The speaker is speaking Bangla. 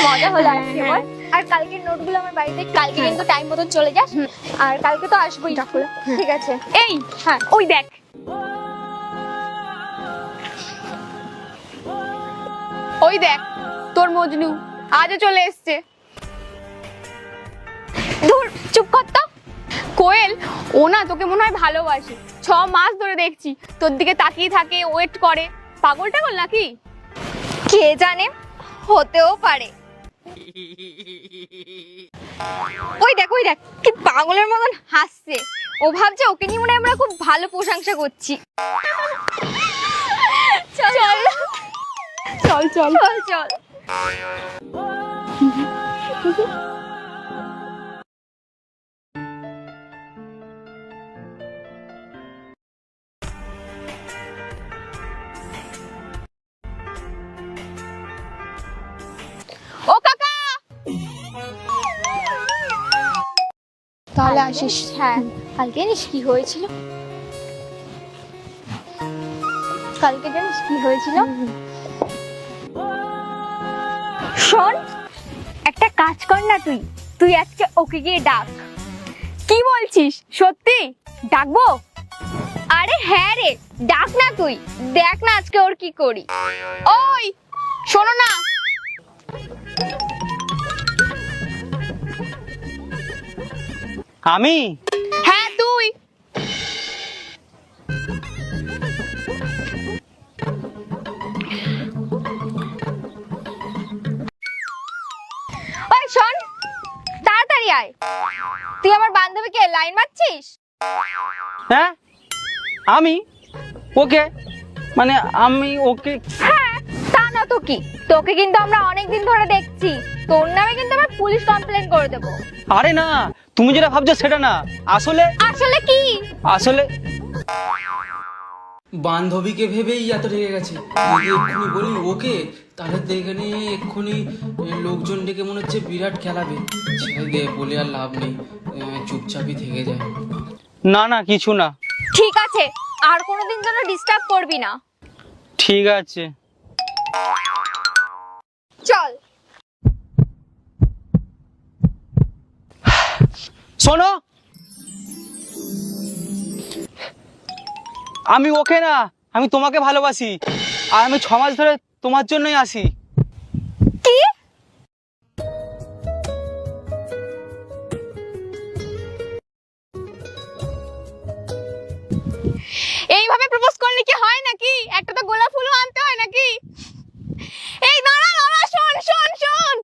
মজা হলো আজকে বল। আর কালকের নোটগুলো আমার বাড়িতে, কালকে কিন্তু টাইম মতন চলে যাস। আর কালকে তো আসবোই, ঠিক আছে? এই হ্যাঁ ওই দেখ, ওই দেখ তোর মজনু আজও চলে এসছে। ধুর, চুপ কর তো। কোয়েল, ও না তোকে মনে হয় ভালোবাসে। 6 মাস ধরে দেখছি তোর দিকে তাকিয়ে থাকে, ওয়েট করে। পাগল টাগল নাকি? কে জানে, হতেও পারে। ওই দেখ কি পাগলের মতন হাসছে। ও ভাবছে ওকে নিয়ে মনে হয় আমরা খুব ভালো প্রশংসা করছি। চল চল চল চল চল। ও কাকা, তাহলে আসিস। হ্যাঁ, কালকে জানিস কি হয়েছিল? শোন, একটা কাজ কর না, তুই আজকে ওকে গিয়ে ডাক। কি বলছিস? সত্যি ডাকবো? আরে হ্যাঁ রে, ডাক না তুই, দেখ না আজকে ওর কি করি। ওই শোনো না, আমি? হ্যাঁ তুই। ওই শোন, তাড়াতাড়ি আয়। তুই আমার বান্ধবীকে লাইন মারছিস? হ্যাঁ আমি ওকে, মানে আমি ওকে? হ্যাঁ, তা না তো কি, তোকে কিন্তু আমরা অনেকদিন ধরে দেখছি। তোর নামে কিন্তু আমরা পুলিশ কমপ্লেন করে দেবো। আরে না, তুমি যেটা ভাবছো সেটা না। আসলে আসলে কি? আসলে বান্ধবীকে ভেবেই এত রেগে গেছে। যদি এক্ষুনি বলি ওকে, তাহলে তো এখানে এক্ষুনি লোকজন ডেকে মনে হচ্ছে বিরাট খেলাবে। ছেড়ে দে, বলে আর লাভ নেই, চুপচাপই থেকে যায়। না না, কিছু না। ঠিক আছে, আর কোনোদিন যেন ডিস্টার্ব করবি না। ঠিক আছে। চল। শোনো, আমি ওকে না, আমি তোমাকে ভালোবাসি। আর আমি 6 মাস ধরে তোমার জন্যই আসি।